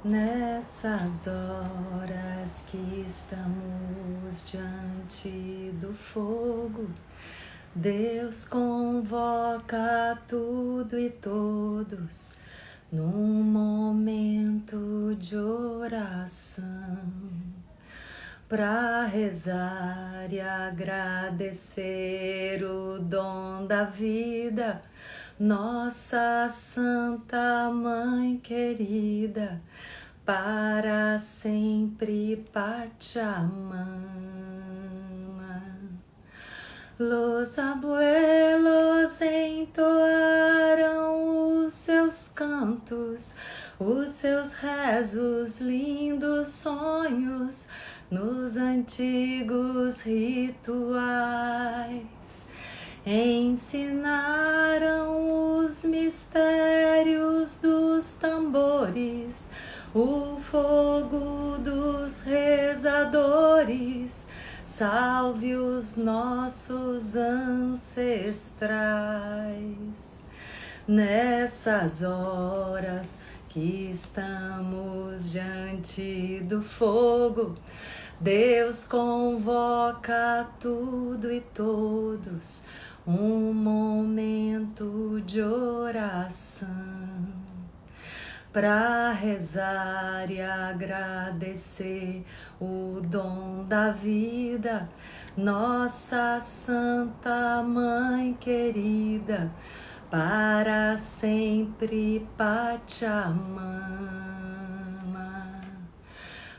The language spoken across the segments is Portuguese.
Nessas horas que estamos diante do fogo, Deus convoca tudo e todos num momento de oração, para rezar e agradecer o dom da vida, nossa Santa Mãe querida, para sempre Pachamama. Los abuelos entoaram os seus cantos, os seus rezos, lindos sonhos, nos antigos rituais. Ensinaram os mistérios dos tambores, o fogo dos rezadores. Salve os nossos ancestrais. Nessas horas que estamos diante do fogo, Deus convoca tudo e todos, um momento de oração, para rezar e agradecer o dom da vida, nossa Santa Mãe querida, para sempre Pachamama.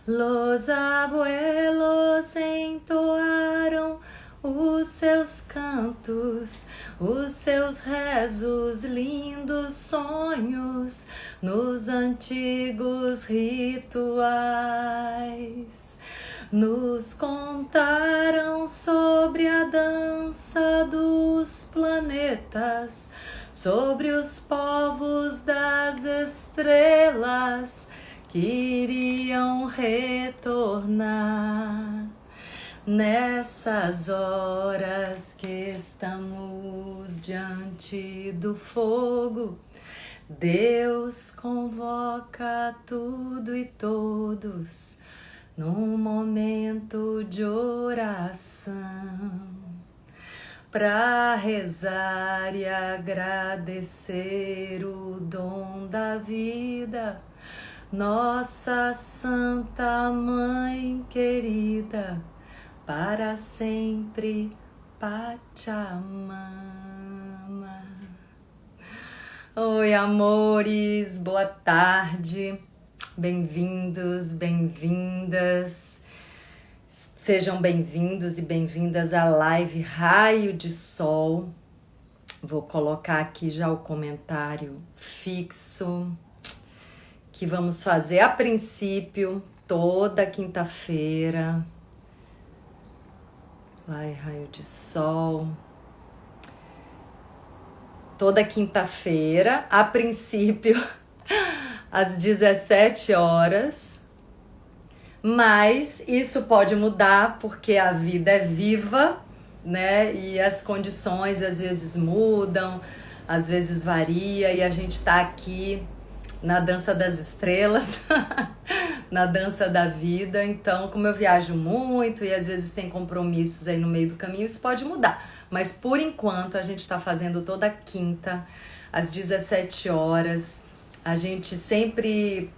Los abuelos entoaram os seus cantos, os seus rezos, lindos sonhos, nos antigos rituais. Nos contaram sobre a dança dos planetas, sobre os povos das estrelas que iriam retornar. Nessas horas que estamos diante do fogo, Deus convoca tudo e todos num momento de oração, para rezar e agradecer o dom da vida, nossa Santa Mãe querida, para sempre Pachamama. Oi, amores, boa tarde, bem-vindos, bem-vindas, sejam bem-vindos e bem-vindas à live Raio de Sol. Vou colocar aqui já o comentário fixo, que vamos fazer a princípio toda quinta-feira. Raio de Sol. Toda quinta-feira, a princípio, às 17 horas. Mas isso pode mudar porque a vida é viva, né? E as condições às vezes mudam, às vezes varia, e a gente tá aqui na dança das estrelas, na dança da vida. Então, como eu viajo muito e às vezes tem compromissos aí no meio do caminho, isso pode mudar. Mas por enquanto a gente está fazendo toda quinta, às 17 horas. A gente sempre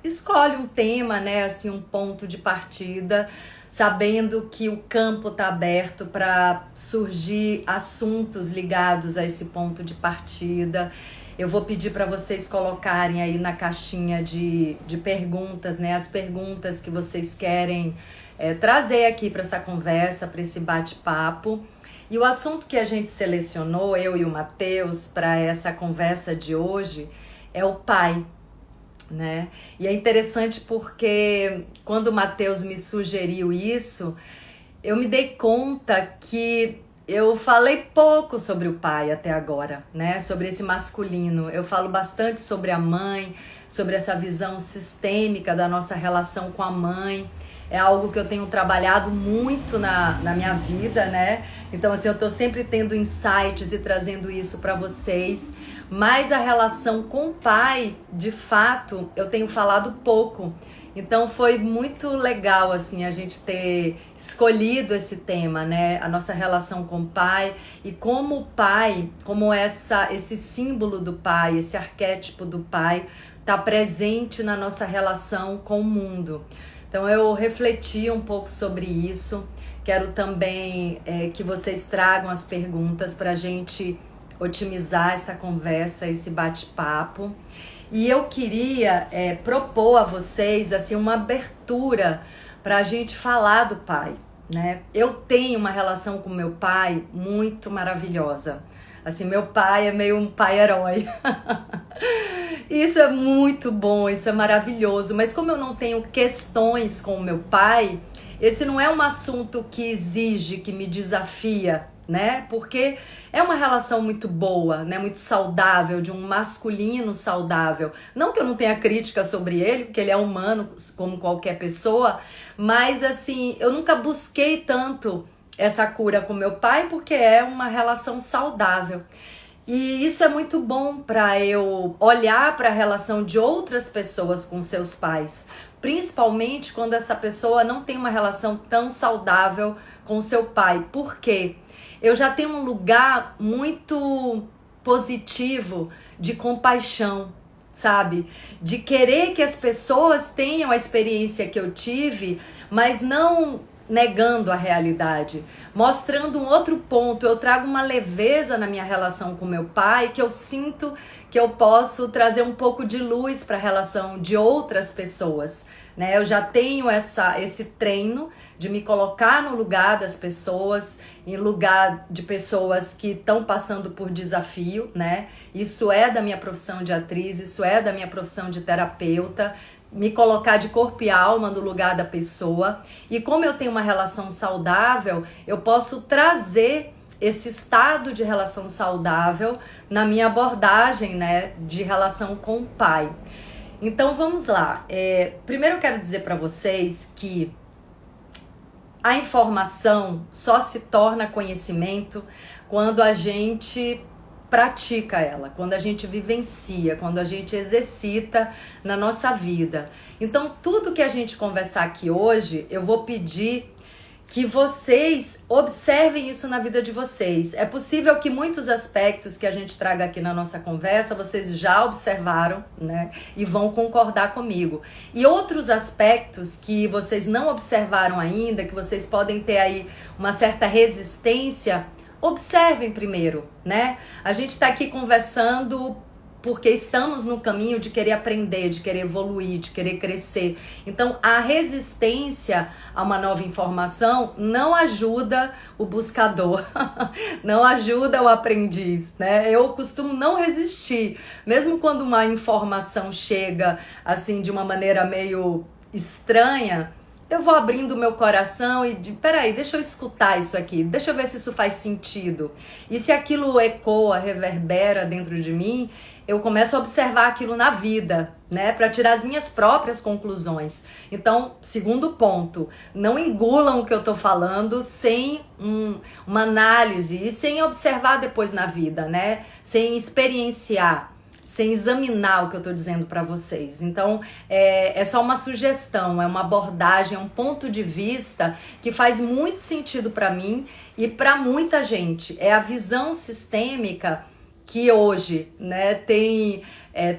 escolhe um tema, né, assim, um ponto de partida, sabendo que o campo está aberto para surgir assuntos ligados a esse ponto de partida. Eu vou pedir para vocês colocarem aí na caixinha de perguntas, né, as perguntas que vocês querem trazer aqui para essa conversa, para esse bate-papo. E o assunto que a gente selecionou, eu e o Matheus, para essa conversa de hoje é o pai, né? E é interessante porque quando o Matheus me sugeriu isso, eu me dei conta que eu falei pouco sobre o pai até agora, né? Sobre esse masculino. Eu falo bastante sobre a mãe, sobre essa visão sistêmica da nossa relação com a mãe. é algo que eu tenho trabalhado muito na minha vida, né? Então, assim, eu tô sempre tendo insights e trazendo isso para vocês. Mas a relação com o pai, de fato, eu tenho falado pouco. Então foi muito legal, assim, a gente ter escolhido esse tema, né? A nossa relação com o pai e como o pai, como esse símbolo do pai, esse arquétipo do pai está presente na nossa relação com o mundo. Então eu refleti um pouco sobre isso. Quero também que vocês tragam as perguntas para a gente otimizar essa conversa, esse bate-papo. E eu queria propor a vocês assim, uma abertura para a gente falar do pai, né? Eu tenho uma relação com meu pai muito maravilhosa. Assim, meu pai é meio um pai-herói. Isso é muito bom, isso é maravilhoso. Mas como eu não tenho questões com o meu pai, esse não é um assunto que exige, que me desafia, né? Porque é uma relação muito boa, né? Muito saudável, de um masculino saudável. Não que eu não tenha crítica sobre ele, porque ele é humano como qualquer pessoa, mas assim, eu nunca busquei tanto essa cura com meu pai porque é uma relação saudável. E isso é muito bom para eu olhar para a relação de outras pessoas com seus pais, principalmente quando essa pessoa não tem uma relação tão saudável com seu pai. Por quê? Eu já tenho um lugar muito positivo de compaixão, sabe? De querer que as pessoas tenham a experiência que eu tive, mas não negando a realidade, mostrando um outro ponto. Eu trago uma leveza na minha relação com meu pai que eu sinto que eu posso trazer um pouco de luz para a relação de outras pessoas, né? Eu já tenho esse treino de me colocar no lugar das pessoas, em lugar de pessoas que estão passando por desafio, né? Isso é da minha profissão de atriz, isso é da minha profissão de terapeuta, me colocar de corpo e alma no lugar da pessoa. E como eu tenho uma relação saudável, eu posso trazer esse estado de relação saudável na minha abordagem, né, de relação com o pai. Então vamos lá. Primeiro eu quero dizer para vocês que a informação só se torna conhecimento quando a gente pratica ela, quando a gente vivencia, quando a gente exercita na nossa vida. Então, tudo que a gente conversar aqui hoje, eu vou pedir que vocês observem isso na vida de vocês. É possível que muitos aspectos que a gente traga aqui na nossa conversa, vocês já observaram, né? E vão concordar comigo. E outros aspectos que vocês não observaram ainda, que vocês podem ter aí uma certa resistência, observem primeiro, né? A gente está aqui conversando porque estamos no caminho de querer aprender, de querer evoluir, de querer crescer. Então, a resistência a uma nova informação não ajuda o buscador, não ajuda o aprendiz, né? Eu costumo não resistir, mesmo quando uma informação chega assim de uma maneira meio estranha, eu vou abrindo o meu coração e peraí, deixa eu escutar isso aqui, deixa eu ver se isso faz sentido. E se aquilo ecoa, reverbera dentro de mim, eu começo a observar aquilo na vida, né, para tirar as minhas próprias conclusões. Então, segundo ponto, não engulam o que eu tô falando sem uma análise e sem observar depois na vida, né, sem experienciar, sem examinar o que eu tô dizendo para vocês. Então, é só uma sugestão, é uma abordagem, é um ponto de vista que faz muito sentido para mim e para muita gente. É a visão sistêmica que hoje, né, tem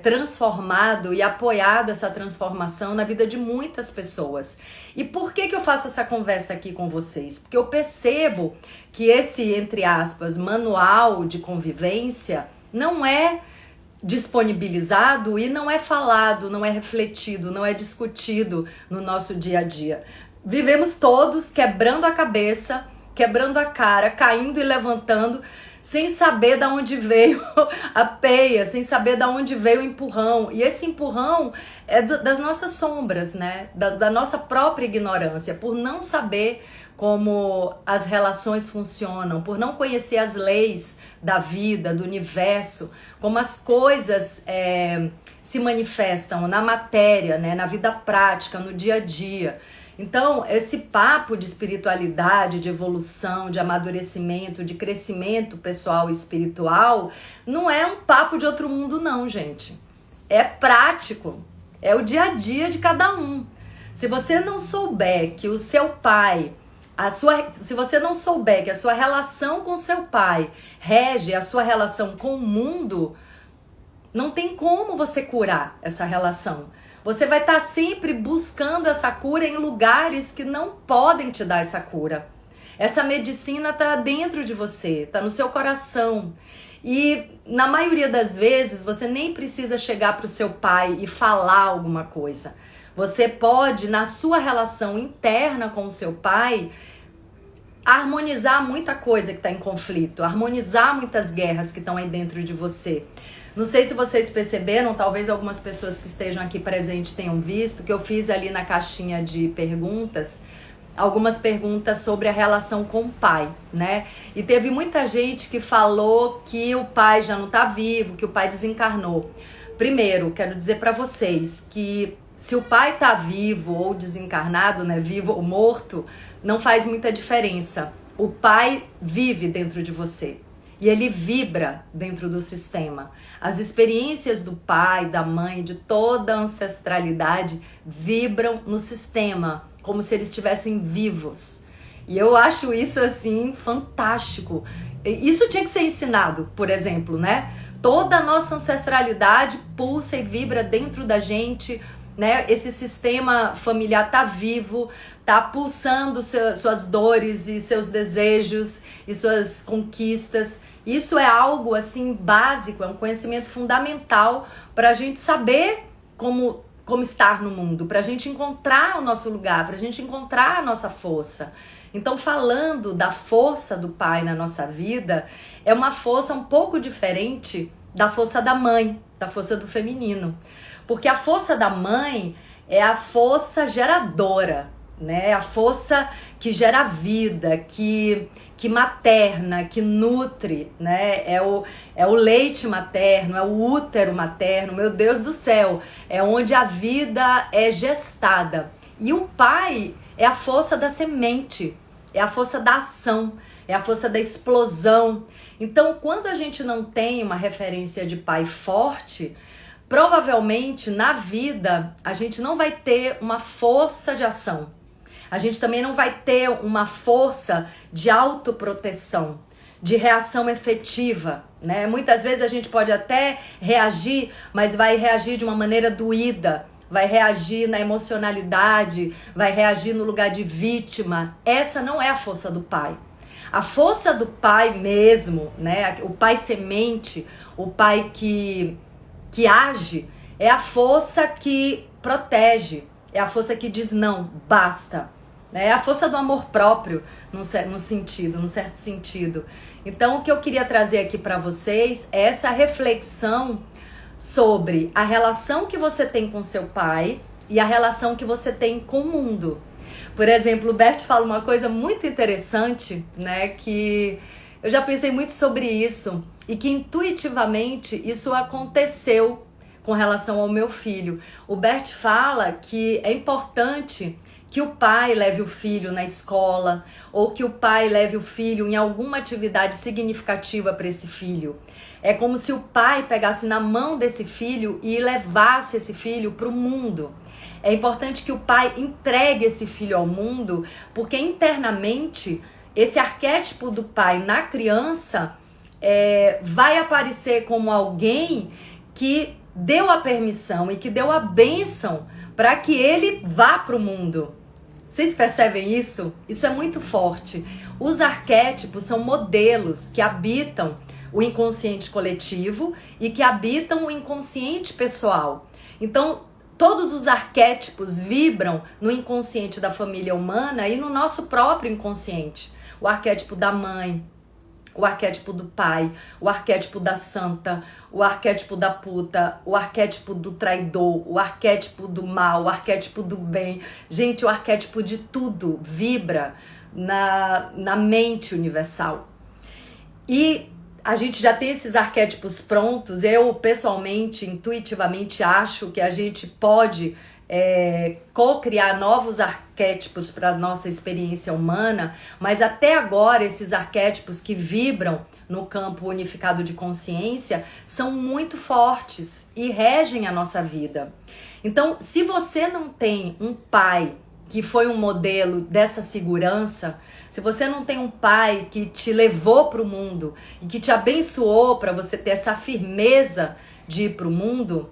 transformado e apoiado essa transformação na vida de muitas pessoas. E por que eu faço essa conversa aqui com vocês? Porque eu percebo que esse, entre aspas, manual de convivência não é disponibilizado e não é falado, não é refletido, não é discutido no nosso dia a dia. Vivemos todos quebrando a cabeça, quebrando a cara, caindo e levantando, sem saber de onde veio a peia, sem saber de onde veio o empurrão. E esse empurrão é das nossas sombras, né? Da nossa própria ignorância, por não saber como as relações funcionam, por não conhecer as leis da vida, do universo, como as coisas se manifestam na matéria, né? Na vida prática, no dia a dia. Então, esse papo de espiritualidade, de evolução, de amadurecimento, de crescimento pessoal e espiritual, não é um papo de outro mundo não, gente. É prático, é o dia a dia de cada um. Se você não souber que o seu pai, se você não souber que a sua relação com seu pai rege a sua relação com o mundo, não tem como você curar essa relação. Você vai estar sempre buscando essa cura em lugares que não podem te dar essa cura. Essa medicina está dentro de você, está no seu coração. E na maioria das vezes você nem precisa chegar para o seu pai e falar alguma coisa. Você pode, na sua relação interna com o seu pai, harmonizar muita coisa que está em conflito, harmonizar muitas guerras que estão aí dentro de você. Não sei se vocês perceberam, talvez algumas pessoas que estejam aqui presentes tenham visto, que eu fiz ali na caixinha de perguntas, algumas perguntas sobre a relação com o pai, né? E teve muita gente que falou que o pai já não está vivo, que o pai desencarnou. Primeiro, quero dizer para vocês que se o pai está vivo ou desencarnado, né, vivo ou morto, não faz muita diferença. O pai vive dentro de você e ele vibra dentro do sistema. As experiências do pai, da mãe, de toda a ancestralidade vibram no sistema, como se eles estivessem vivos. E eu acho isso, assim, fantástico. Isso tinha que ser ensinado, por exemplo, né? Toda a nossa ancestralidade pulsa e vibra dentro da gente, né? Esse sistema familiar tá vivo, tá pulsando suas dores e seus desejos e suas conquistas. Isso é algo assim básico, é um conhecimento fundamental para a gente saber como estar no mundo, para a gente encontrar o nosso lugar, para a gente encontrar a nossa força. Então, falando da força do pai na nossa vida, é uma força um pouco diferente da força da mãe, da força do feminino. Porque a força da mãe é a força geradora, né? A força que gera vida, que materna, que nutre, né? É o leite materno, é o útero materno, meu Deus do céu, é onde a vida é gestada. E o pai é a força da semente, é a força da ação, é a força da explosão. Então, quando a gente não tem uma referência de pai forte, provavelmente na vida a gente não vai ter uma força de ação. A gente também não vai ter uma força de autoproteção, de reação efetiva, né? Muitas vezes a gente pode até reagir, mas vai reagir de uma maneira doída, vai reagir na emocionalidade, vai reagir no lugar de vítima. Essa não é a força do pai. A força do pai mesmo, né? O pai semente, o pai que age, é a força que protege, é a força que diz não, basta. É a força do amor próprio, num certo sentido. Então, o que eu queria trazer aqui para vocês é essa reflexão sobre a relação que você tem com seu pai e a relação que você tem com o mundo. Por exemplo, o Bert fala uma coisa muito interessante, né? Que eu já pensei muito sobre isso e que intuitivamente isso aconteceu com relação ao meu filho. O Bert fala que é importante que o pai leve o filho na escola ou que o pai leve o filho em alguma atividade significativa para esse filho. É como se o pai pegasse na mão desse filho e levasse esse filho para o mundo. É importante que o pai entregue esse filho ao mundo, porque internamente esse arquétipo do pai na criança vai aparecer como alguém que deu a permissão e que deu a bênção para que ele vá para o mundo. Vocês percebem isso? Isso é muito forte. Os arquétipos são modelos que habitam o inconsciente coletivo e que habitam o inconsciente pessoal. Então, todos os arquétipos vibram no inconsciente da família humana e no nosso próprio inconsciente. O arquétipo da mãe, o arquétipo do pai, o arquétipo da santa, o arquétipo da puta, o arquétipo do traidor, o arquétipo do mal, o arquétipo do bem. Gente, o arquétipo de tudo vibra na mente universal. E a gente já tem esses arquétipos prontos. Eu, pessoalmente, intuitivamente, acho que a gente pode co-criar novos arquétipos para a nossa experiência humana, mas até agora esses arquétipos que vibram no campo unificado de consciência são muito fortes e regem a nossa vida. Então, se você não tem um pai que foi um modelo dessa segurança, se você não tem um pai que te levou para o mundo e que te abençoou para você ter essa firmeza de ir para o mundo,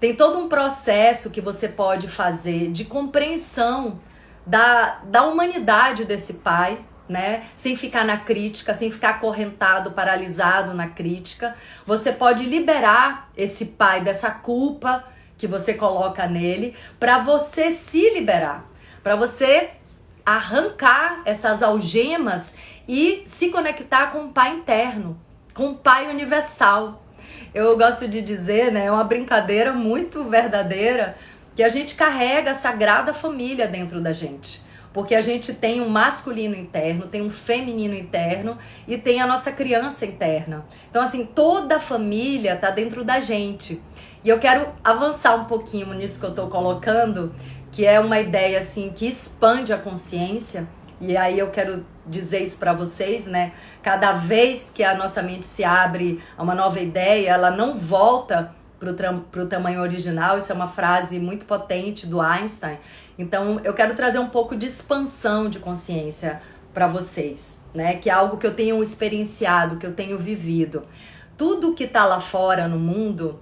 tem todo um processo que você pode fazer de compreensão da humanidade desse pai, né? Sem ficar na crítica, sem ficar acorrentado, paralisado na crítica. Você pode liberar esse pai dessa culpa que você coloca nele para você se liberar, para você arrancar essas algemas e se conectar com o pai interno, com o pai universal. Eu gosto de dizer, né, é uma brincadeira muito verdadeira, que a gente carrega a Sagrada Família dentro da gente. Porque a gente tem um masculino interno, tem um feminino interno e tem a nossa criança interna. Então, assim, toda a família tá dentro da gente. E eu quero avançar um pouquinho nisso que eu tô colocando, que é uma ideia, assim, que expande a consciência. E aí eu quero dizer isso para vocês, né? Cada vez que a nossa mente se abre a uma nova ideia, ela não volta pro tamanho original. Isso é uma frase muito potente do Einstein. Então, eu quero trazer um pouco de expansão de consciência para vocês, né? Que é algo que eu tenho experienciado, que eu tenho vivido. Tudo que tá lá fora no mundo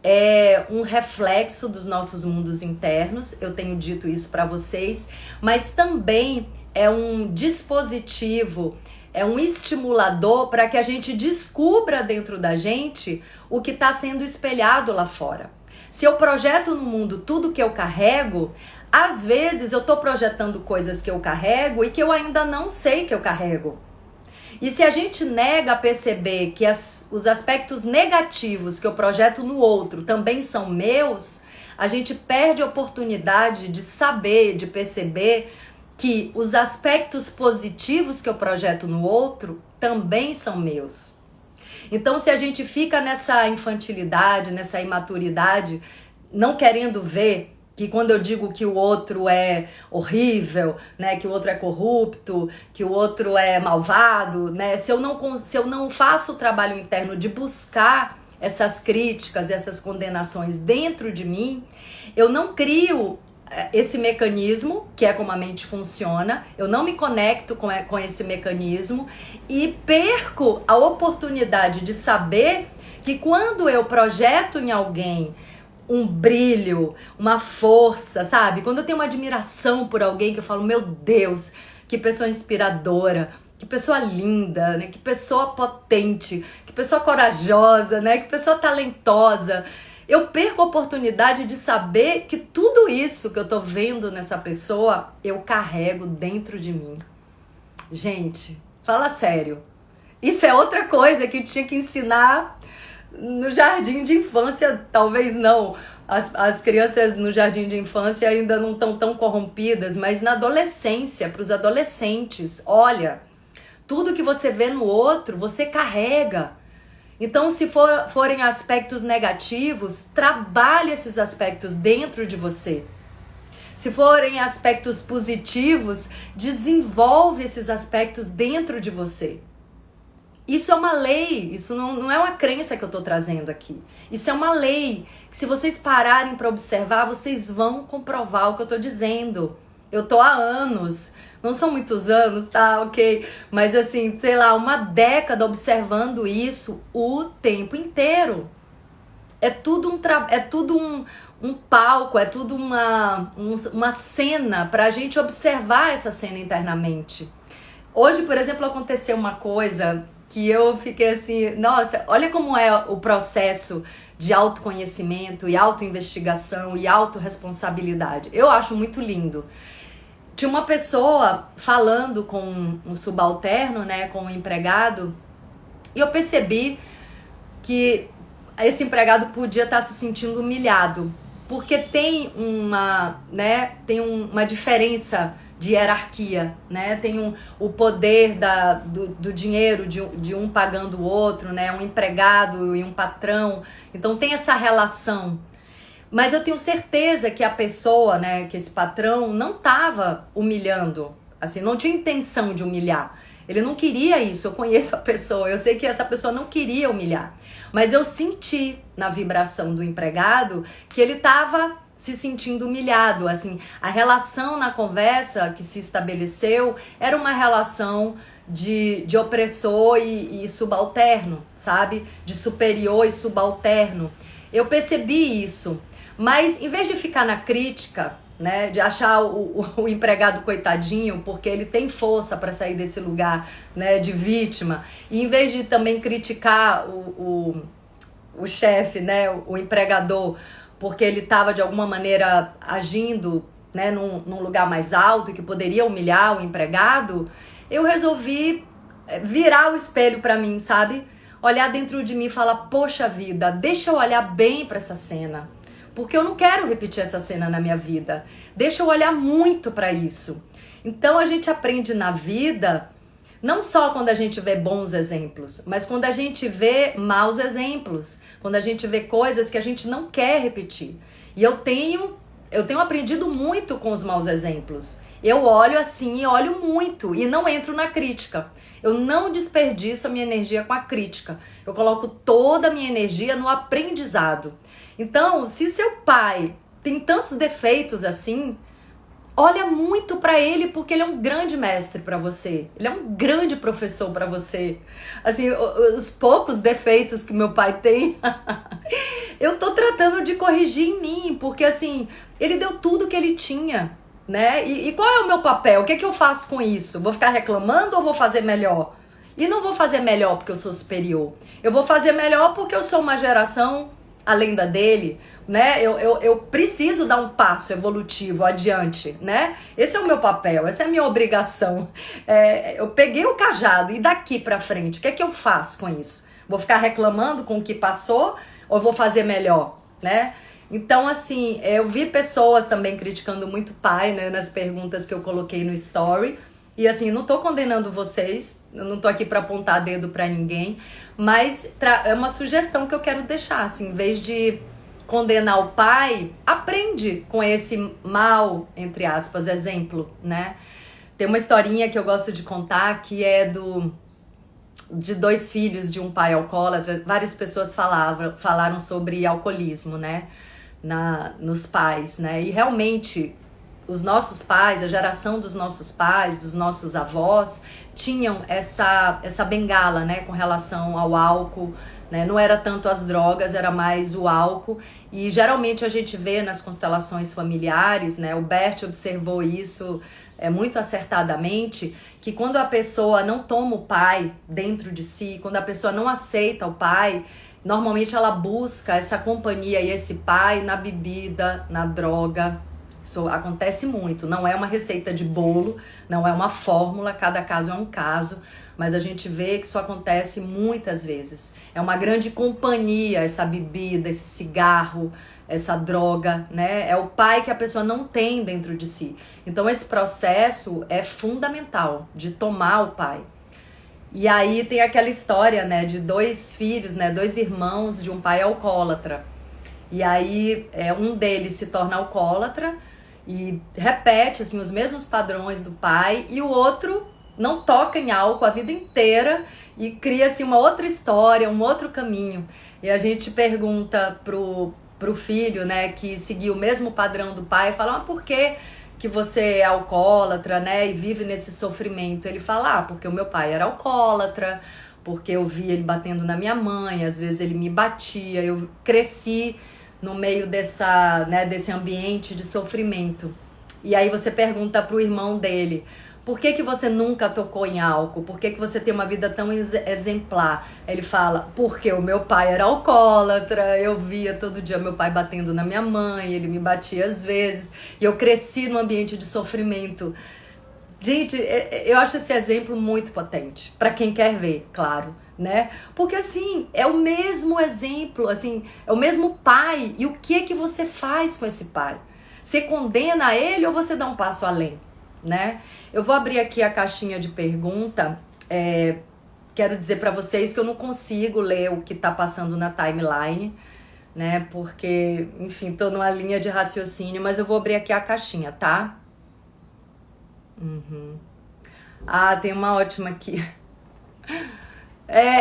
é um reflexo dos nossos mundos internos. Eu tenho dito isso para vocês, mas também é um dispositivo, é um estimulador para que a gente descubra dentro da gente o que está sendo espelhado lá fora. Se eu projeto no mundo tudo que eu carrego, às vezes eu estou projetando coisas que eu carrego e que eu ainda não sei que eu carrego. E se a gente nega a perceber que os aspectos negativos que eu projeto no outro também são meus, a gente perde a oportunidade de saber, de perceber que os aspectos positivos que eu projeto no outro também são meus. Então, se a gente fica nessa infantilidade, nessa imaturidade, não querendo ver que quando eu digo que o outro é horrível, né, que o outro é corrupto, que o outro é malvado, né, se eu não faço o trabalho interno de buscar essas críticas, essas condenações dentro de mim, eu não crio esse mecanismo, que é como a mente funciona, eu não me conecto com esse mecanismo e perco a oportunidade de saber que quando eu projeto em alguém um brilho, uma força, sabe? Quando eu tenho uma admiração por alguém que eu falo, meu Deus, que pessoa inspiradora, que pessoa linda, né? Que pessoa potente, que pessoa corajosa, né? Que pessoa talentosa. Eu perco a oportunidade de saber que tudo isso que eu tô vendo nessa pessoa, eu carrego dentro de mim. Gente, fala sério. Isso é outra coisa que eu tinha que ensinar no jardim de infância. Talvez não. As crianças no jardim de infância ainda não estão tão corrompidas, mas na adolescência, para os adolescentes, olha, tudo que você vê no outro, você carrega. Então, se forem aspectos negativos, trabalhe esses aspectos dentro de você. Se forem aspectos positivos, desenvolve esses aspectos dentro de você. Isso é uma lei, isso não é uma crença que eu estou trazendo aqui. Isso é uma lei, que se vocês pararem para observar, vocês vão comprovar o que eu estou dizendo. Eu tô há anos, não são muitos anos, tá? Ok, mas assim, sei lá, uma década observando isso o tempo inteiro. É tudo um palco, é tudo uma cena pra gente observar essa cena internamente. Hoje, por exemplo, aconteceu uma coisa que eu fiquei assim, nossa, olha como é o processo de autoconhecimento e autoinvestigação e autorresponsabilidade. Eu acho muito lindo. Tinha uma pessoa falando com um subalterno, né, com um empregado, e eu percebi que esse empregado podia estar se sentindo humilhado, porque tem uma diferença de hierarquia, né? Tem o poder do dinheiro de um pagando o outro, né? Um empregado e um patrão. Então tem essa relação. Mas eu tenho certeza que a pessoa, né, que esse patrão não estava humilhando, assim, não tinha intenção de humilhar. Ele não queria isso, eu conheço a pessoa, eu sei que essa pessoa não queria humilhar. Mas eu senti na vibração do empregado que ele estava se sentindo humilhado, assim. A relação na conversa que se estabeleceu era uma relação de opressor e subalterno, sabe? De superior e subalterno. Eu percebi isso, mas em vez de ficar na crítica, né, de achar o empregado coitadinho, porque ele tem força para sair desse lugar, né, de vítima, e em vez de também criticar o chefe, né, o empregador, porque ele estava de alguma maneira agindo, né, num lugar mais alto e que poderia humilhar o empregado, eu resolvi virar o espelho para mim, sabe? Olhar dentro de mim e falar, poxa vida, deixa eu olhar bem para essa cena. Porque eu não quero repetir essa cena na minha vida. Deixa eu olhar muito para isso. Então a gente aprende na vida, não só quando a gente vê bons exemplos, mas quando a gente vê maus exemplos, quando a gente vê coisas que a gente não quer repetir. E eu tenho aprendido muito com os maus exemplos. Eu olho assim, olho muito e não entro na crítica. Eu não desperdiço a minha energia com a crítica. Eu coloco toda a minha energia no aprendizado. Então, se seu pai tem tantos defeitos assim, olha muito pra ele, porque ele é um grande mestre pra você. Ele é um grande professor pra você. Assim, os poucos defeitos que meu pai tem, eu tô tratando de corrigir em mim, porque assim, ele deu tudo que ele tinha, né? E qual é o meu papel? O que é que eu faço com isso? Vou ficar reclamando ou vou fazer melhor? E não vou fazer melhor porque eu sou superior. Eu vou fazer melhor porque eu sou uma geração além da dele, né? Eu preciso dar um passo evolutivo adiante, né? Esse é o meu papel, essa é a minha obrigação. Eu peguei o cajado e daqui pra frente, o que é que eu faço com isso? Vou ficar reclamando com o que passou ou vou fazer melhor, né? Então, assim, eu vi pessoas também criticando muito o pai, né? Nas perguntas que eu coloquei no story. E assim, não tô condenando vocês, eu não tô aqui pra apontar dedo pra ninguém, mas é uma sugestão que eu quero deixar, assim, em vez de condenar o pai, aprende com esse mal, entre aspas, exemplo, né? Tem uma historinha que eu gosto de contar que é de 2 filhos de um pai alcoólatra. Várias pessoas falaram sobre alcoolismo, né? Nos pais, né? E realmente os nossos pais, a geração dos nossos avós, tinham essa bengala, né, com relação ao álcool, né? Não era tanto as drogas, era mais o álcool. E geralmente a gente vê nas constelações familiares, né, o Bert observou isso muito acertadamente, que quando a pessoa não toma o pai dentro de si, quando a pessoa não aceita o pai, normalmente ela busca essa companhia e esse pai na bebida, na droga. Isso acontece muito, não é uma receita de bolo, não é uma fórmula, cada caso é um caso, mas a gente vê que isso acontece muitas vezes. É uma grande companhia, essa bebida, esse cigarro, essa droga, né? É o pai que a pessoa não tem dentro de si. Então esse processo é fundamental, de tomar o pai. E aí tem aquela história, né, de 2 filhos, né, 2 irmãos de um pai alcoólatra. E aí um deles se torna alcoólatra e repete assim os mesmos padrões do pai, e o outro não toca em álcool a vida inteira e cria-se uma outra história, um outro caminho. E a gente pergunta pro filho, né, que seguiu o mesmo padrão do pai, fala, mas por que você é alcoólatra, né, e vive nesse sofrimento? Ele fala, porque o meu pai era alcoólatra, porque eu vi ele batendo na minha mãe, às vezes ele me batia, eu cresci no meio desse ambiente de sofrimento. E aí você pergunta pro irmão dele, por que você nunca tocou em álcool? Por que você tem uma vida tão exemplar? Ele fala, porque o meu pai era alcoólatra, eu via todo dia meu pai batendo na minha mãe, ele me batia às vezes, e eu cresci num ambiente de sofrimento. Gente, eu acho esse exemplo muito potente, para quem quer ver, claro, né? Porque assim, é o mesmo exemplo, assim, é o mesmo pai, e o que é que você faz com esse pai? Você condena ele ou você dá um passo além, né? Eu vou abrir aqui a caixinha de pergunta, quero dizer para vocês que eu não consigo ler o que tá passando na timeline, né? Porque, enfim, tô numa linha de raciocínio, mas eu vou abrir aqui a caixinha, tá? Ah, tem uma ótima aqui.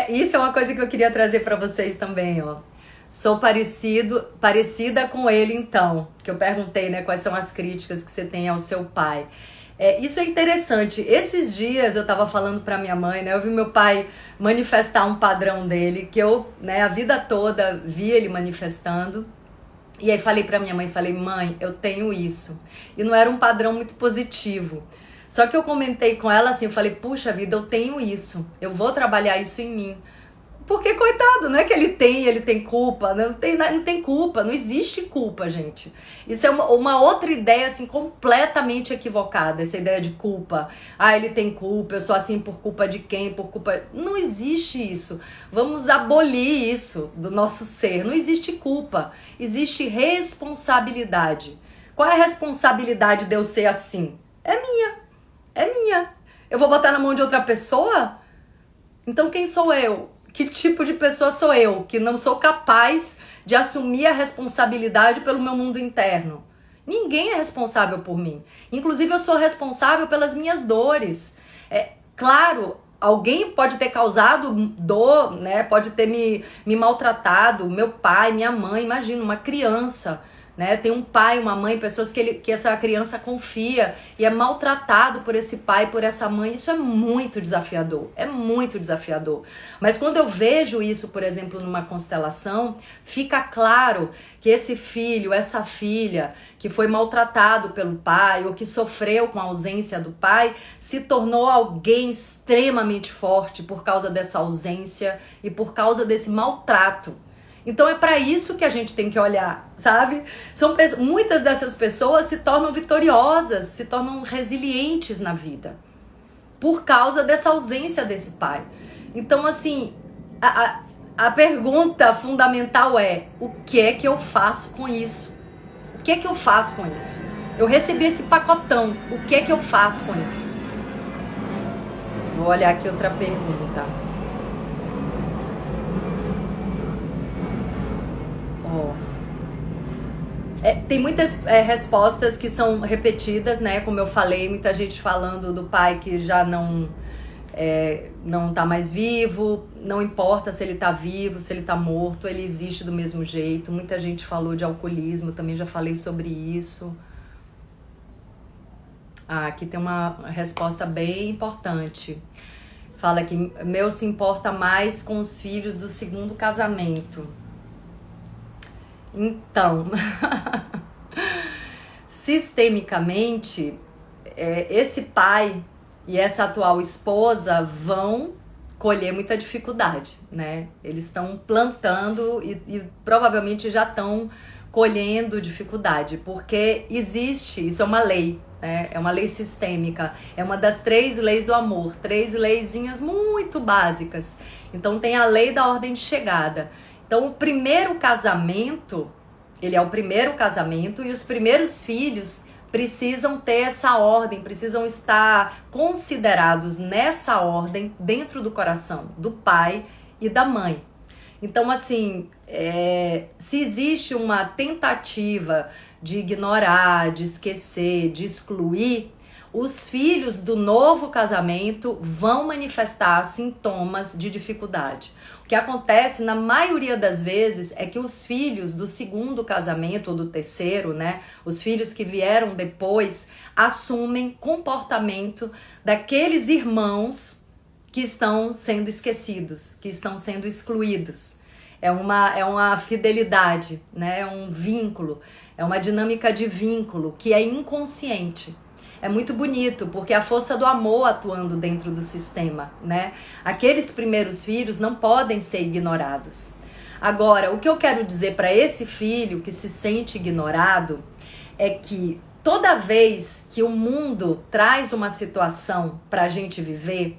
Isso é uma coisa que eu queria trazer pra vocês também, ó. Sou parecida com ele, então. Que eu perguntei, né, quais são as críticas que você tem ao seu pai. Isso é interessante. Esses dias eu tava falando pra minha mãe, né, eu vi meu pai manifestar um padrão dele, que eu, né, a vida toda vi ele manifestando. E aí falei pra minha mãe, mãe, eu tenho isso. E não era um padrão muito positivo. Só que eu comentei com ela assim, eu falei, puxa vida, eu tenho isso. Eu vou trabalhar isso em mim. Porque, coitado, não é que ele tem culpa, não tem culpa, não existe culpa, gente. Isso é uma outra ideia, assim, completamente equivocada, essa ideia de culpa. Ah, ele tem culpa, eu sou assim por culpa de quem, por culpa... Não existe isso. Vamos abolir isso do nosso ser. Não existe culpa, existe responsabilidade. Qual é a responsabilidade de eu ser assim? É minha. Eu vou botar na mão de outra pessoa? Então quem sou eu? Que tipo de pessoa sou eu que não sou capaz de assumir a responsabilidade pelo meu mundo interno? Ninguém é responsável por mim. Inclusive eu sou responsável pelas minhas dores. Claro, alguém pode ter causado dor, né? Pode ter me maltratado, meu pai, minha mãe, imagina, uma criança. Né? Tem um pai, uma mãe, pessoas que essa criança confia e é maltratado por esse pai, por essa mãe. Isso é muito desafiador, Mas quando eu vejo isso, por exemplo, numa constelação, fica claro que esse filho, essa filha que foi maltratado pelo pai ou que sofreu com a ausência do pai, se tornou alguém extremamente forte por causa dessa ausência e por causa desse maltrato. Então é para isso que a gente tem que olhar, sabe? Muitas dessas pessoas se tornam vitoriosas, se tornam resilientes na vida por causa dessa ausência desse pai. Então, assim, a pergunta fundamental é: o que é que eu faço com isso? O que é que eu faço com isso? Eu recebi esse pacotão, o que é que eu faço com isso? Vou olhar aqui outra pergunta. Tem muitas respostas que são repetidas, né? Como eu falei, muita gente falando do pai que já não tá mais vivo, não importa se ele tá vivo, se ele tá morto, ele existe do mesmo jeito. Muita gente falou de alcoolismo, também já falei sobre isso. Aqui tem uma resposta bem importante. Fala que meu se importa mais com os filhos do segundo casamento. Então, sistemicamente, esse pai e essa atual esposa vão colher muita dificuldade, né? Eles estão plantando e provavelmente já estão colhendo dificuldade, porque existe, isso é uma lei, né? É uma lei sistêmica, é uma das 3 leis do amor, 3 leizinhas muito básicas. Então tem a lei da ordem de chegada. Então, o primeiro casamento, ele é o primeiro casamento e os primeiros filhos precisam ter essa ordem, precisam estar considerados nessa ordem dentro do coração do pai e da mãe. Então, assim, se existe uma tentativa de ignorar, de esquecer, de excluir, os filhos do novo casamento vão manifestar sintomas de dificuldade. O que acontece na maioria das vezes é que os filhos do segundo casamento ou do terceiro, né, os filhos que vieram depois, assumem comportamento daqueles irmãos que estão sendo esquecidos, que estão sendo excluídos. É uma fidelidade, né, é um vínculo, é uma dinâmica de vínculo que é inconsciente. É muito bonito, porque a força do amor atuando dentro do sistema, né? Aqueles primeiros filhos não podem ser ignorados. Agora, o que eu quero dizer para esse filho que se sente ignorado é que toda vez que o mundo traz uma situação para a gente viver,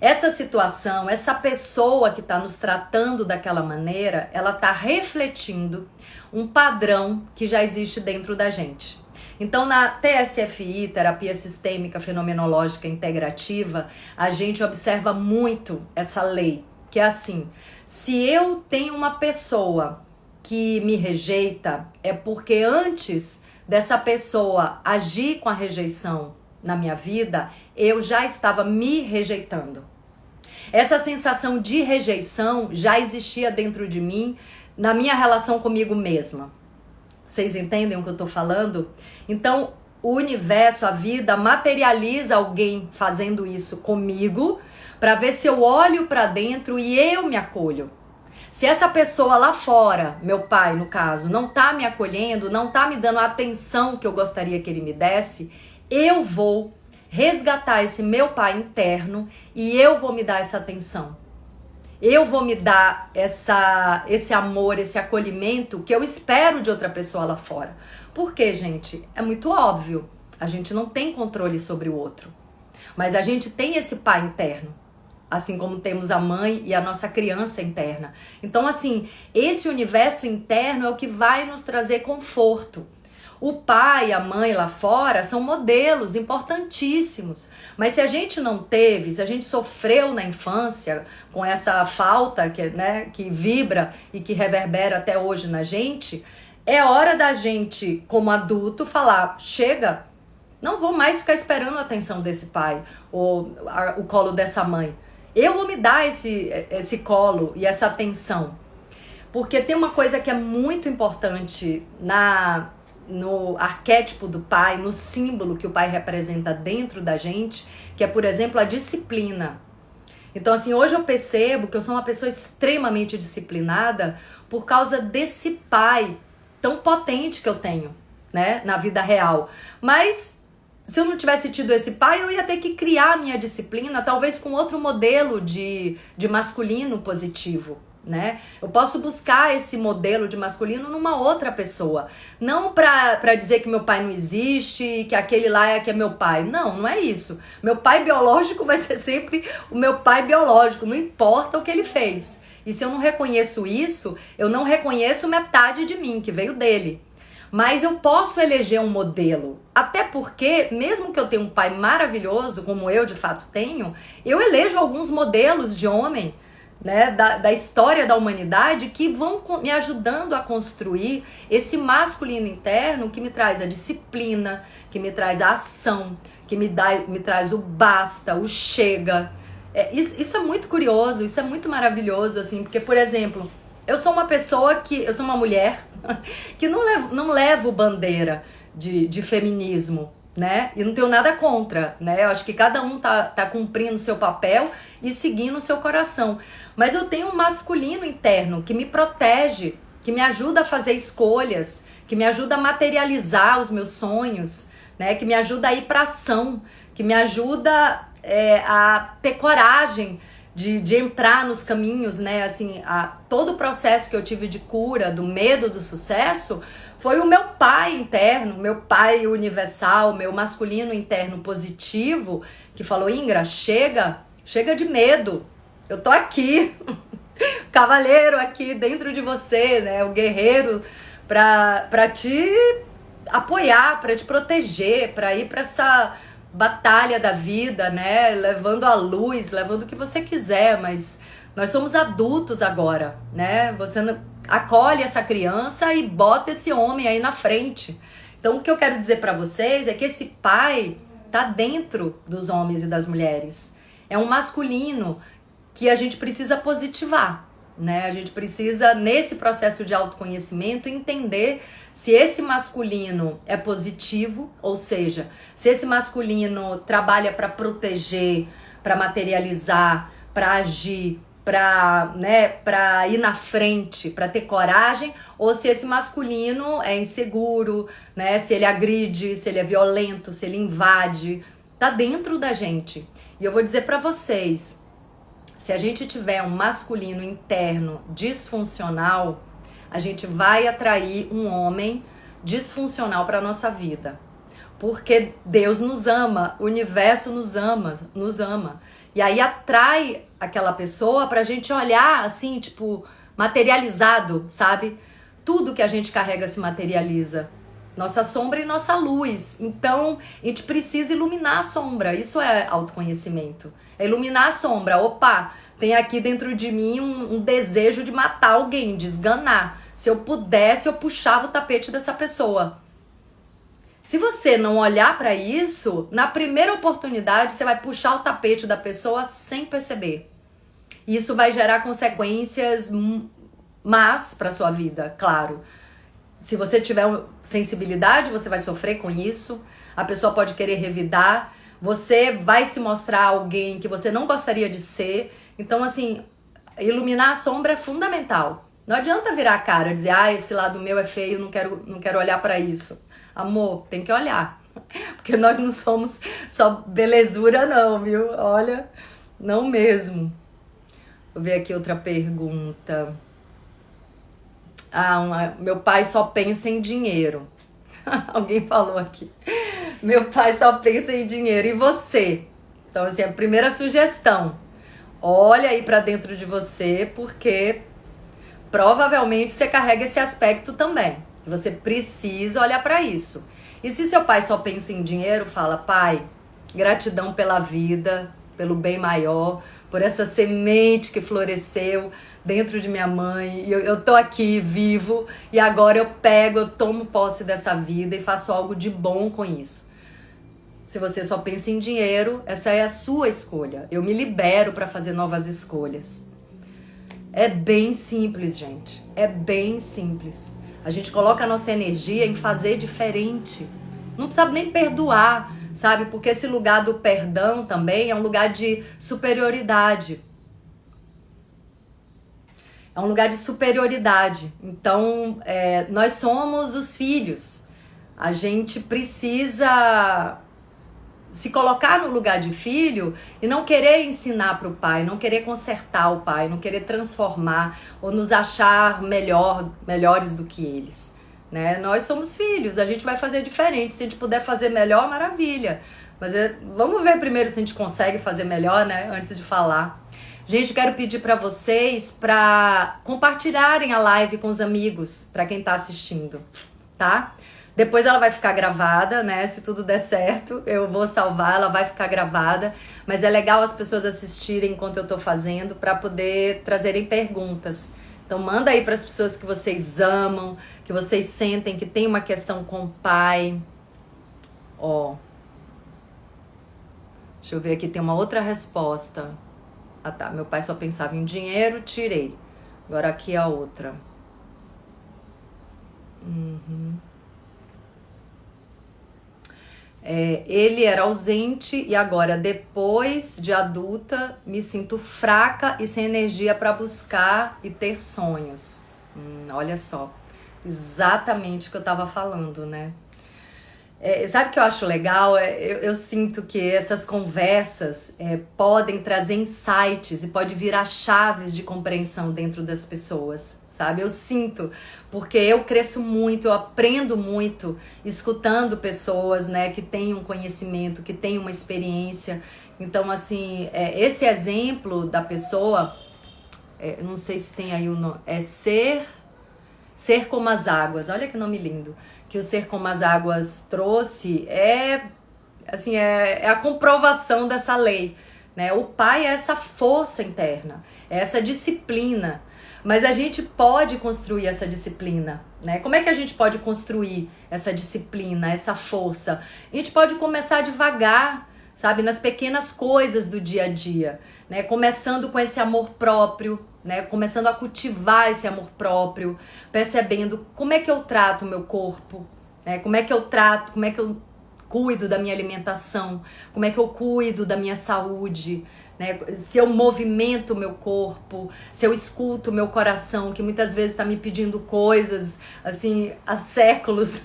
essa situação, essa pessoa que está nos tratando daquela maneira, ela está refletindo um padrão que já existe dentro da gente. Então, na TSFI, Terapia Sistêmica Fenomenológica Integrativa, a gente observa muito essa lei, que é assim: se eu tenho uma pessoa que me rejeita é porque antes dessa pessoa agir com a rejeição na minha vida, eu já estava me rejeitando. Essa sensação de rejeição já existia dentro de mim na minha relação comigo mesma. Vocês entendem o que eu tô falando? Então, o universo, a vida, materializa alguém fazendo isso comigo para ver se eu olho para dentro e eu me acolho. Se essa pessoa lá fora, meu pai no caso, não tá me acolhendo, não tá me dando a atenção que eu gostaria que ele me desse, eu vou resgatar esse meu pai interno e eu vou me dar essa atenção. Eu vou me dar esse amor, esse acolhimento que eu espero de outra pessoa lá fora. Por quê, gente? É muito óbvio. A gente não tem controle sobre o outro. Mas a gente tem esse pai interno. Assim como temos a mãe e a nossa criança interna. Então, assim, esse universo interno é o que vai nos trazer conforto. O pai e a mãe lá fora são modelos importantíssimos. Mas se a gente não teve, se a gente sofreu na infância com essa falta que vibra e que reverbera até hoje na gente, é hora da gente, como adulto, falar, chega, não vou mais ficar esperando a atenção desse pai ou o colo dessa mãe. Eu vou me dar esse colo e essa atenção. Porque tem uma coisa que é muito importante no arquétipo do pai, no símbolo que o pai representa dentro da gente, que é, por exemplo, a disciplina. Então, assim, hoje eu percebo que eu sou uma pessoa extremamente disciplinada por causa desse pai tão potente que eu tenho, né, na vida real. Mas se eu não tivesse tido esse pai, eu ia ter que criar a minha disciplina, talvez com outro modelo de masculino positivo, né? Eu posso buscar esse modelo de masculino numa outra pessoa. Não pra dizer que meu pai não existe, que aquele lá é que é meu pai. Não, não é isso. Meu pai biológico vai ser sempre o meu pai biológico, não importa o que ele fez. E se eu não reconheço isso, eu não reconheço metade de mim, que veio dele. Mas eu posso eleger um modelo, até porque, mesmo que eu tenha um pai maravilhoso, como eu de fato tenho, eu elejo alguns modelos de homem, né, da história da humanidade que vão me ajudando a construir esse masculino interno que me traz a disciplina, que me traz a ação, que me traz o basta, o chega. Isso é muito curioso, isso é muito maravilhoso, assim, porque, por exemplo, eu sou uma mulher que não levo bandeira de feminismo, né? E não tenho nada contra, né? Eu acho que cada um tá cumprindo o seu papel e seguindo o seu coração. Mas eu tenho um masculino interno que me protege, que me ajuda a fazer escolhas, que me ajuda a materializar os meus sonhos, né? Que me ajuda a ir pra ação, que me ajuda a ter coragem de entrar nos caminhos, né? Assim, todo o processo que eu tive de cura, do medo do sucesso, foi o meu pai interno, meu pai universal, meu masculino interno positivo, que falou, Ingra, chega de medo, eu tô aqui, cavaleiro aqui dentro de você, né? O guerreiro pra te apoiar, pra te proteger, pra ir pra essa batalha da vida, né? Levando a luz, levando o que você quiser, mas nós somos adultos agora, né? Você acolhe essa criança e bota esse homem aí na frente. Então, o que eu quero dizer pra vocês é que esse pai tá dentro dos homens e das mulheres. É um masculino que a gente precisa positivar, né? A gente precisa, nesse processo de autoconhecimento, entender se esse masculino é positivo, ou seja, se esse masculino trabalha para proteger, para materializar, para agir, para ir na frente, para ter coragem, ou se esse masculino é inseguro, né? Se ele agride, se ele é violento, se ele invade, tá dentro da gente. E eu vou dizer para vocês, se a gente tiver um masculino interno disfuncional, a gente vai atrair um homem disfuncional para nossa vida. Porque Deus nos ama, o universo nos ama. E aí atrai aquela pessoa pra gente olhar assim, tipo, materializado, sabe? Tudo que a gente carrega se materializa. Nossa sombra e nossa luz. Então, a gente precisa iluminar a sombra. Isso é autoconhecimento. É iluminar a sombra. Opa, tem aqui dentro de mim um desejo de matar alguém, de esganar. Se eu pudesse, eu puxava o tapete dessa pessoa. Se você não olhar para isso, na primeira oportunidade você vai puxar o tapete da pessoa sem perceber. E isso vai gerar consequências más para sua vida, claro. Se você tiver sensibilidade, você vai sofrer com isso. A pessoa pode querer revidar. Você vai se mostrar alguém que você não gostaria de ser. Então, assim, iluminar a sombra é fundamental. Não adianta virar a cara e dizer, esse lado meu é feio, não quero olhar para isso. Amor, tem que olhar. Porque nós não somos só belezura não, viu? Olha, não mesmo. Vou ver aqui outra pergunta. Meu pai só pensa em dinheiro. Alguém falou aqui. Meu pai só pensa em dinheiro. E você? Então, assim, a primeira sugestão. Olha aí pra dentro de você, porque provavelmente você carrega esse aspecto também. Você precisa olhar pra isso. E se seu pai só pensa em dinheiro, fala, pai, gratidão pela vida, pelo bem maior, por essa semente que floresceu dentro de minha mãe. Eu tô aqui vivo e agora eu tomo posse dessa vida e faço algo de bom com isso. Se você só pensa em dinheiro, essa é a sua escolha. Eu me libero para fazer novas escolhas. É bem simples, gente. É bem simples. A gente coloca a nossa energia em fazer diferente. Não precisa nem perdoar, sabe? Porque esse lugar do perdão também é um lugar de superioridade. É um lugar de superioridade. Então, nós somos os filhos. A gente precisa se colocar no lugar de filho e não querer ensinar para o pai, não querer consertar o pai, não querer transformar ou nos achar melhores do que eles, né? Nós somos filhos, a gente vai fazer diferente. Se a gente puder fazer melhor, maravilha. Mas vamos ver primeiro se a gente consegue fazer melhor, né? Antes de falar. Gente, eu quero pedir para vocês para compartilharem a live com os amigos, para quem tá assistindo, tá? Depois ela vai ficar gravada, né? Se tudo der certo, eu vou salvar, ela vai ficar gravada. Mas é legal as pessoas assistirem enquanto eu tô fazendo para poder trazerem perguntas. Então manda aí para as pessoas que vocês amam, que vocês sentem que tem uma questão com o pai. Ó. Deixa eu ver aqui, tem uma outra resposta. Ah tá, meu pai só pensava em dinheiro, tirei. Agora aqui a outra. Ele era ausente e agora, depois de adulta, me sinto fraca e sem energia para buscar e ter sonhos. Olha só, exatamente o que eu tava falando, né? Sabe o que eu acho legal? Eu sinto que essas conversas podem trazer insights e pode virar chaves de compreensão dentro das pessoas, sabe? Eu sinto, porque eu cresço muito, eu aprendo muito escutando pessoas, né, que têm um conhecimento, que têm uma experiência. Então, assim, esse exemplo da pessoa, não sei se tem aí o nome, Ser Como as Águas. Olha que nome lindo. Que o Ser Como as Águas trouxe é a comprovação dessa lei, né? O pai é essa força interna, é essa disciplina, mas a gente pode construir essa disciplina, né? Como é que a gente pode construir essa disciplina, essa força? A gente pode começar devagar, sabe? Nas pequenas coisas do dia a dia, né? Começando com esse amor próprio, né? Começando a cultivar esse amor próprio, percebendo como é que eu trato o meu corpo, né? Como é que eu cuido da minha alimentação, como é que eu cuido da minha saúde, né? Se eu movimento o meu corpo, se eu escuto o meu coração, que muitas vezes está me pedindo coisas assim há séculos,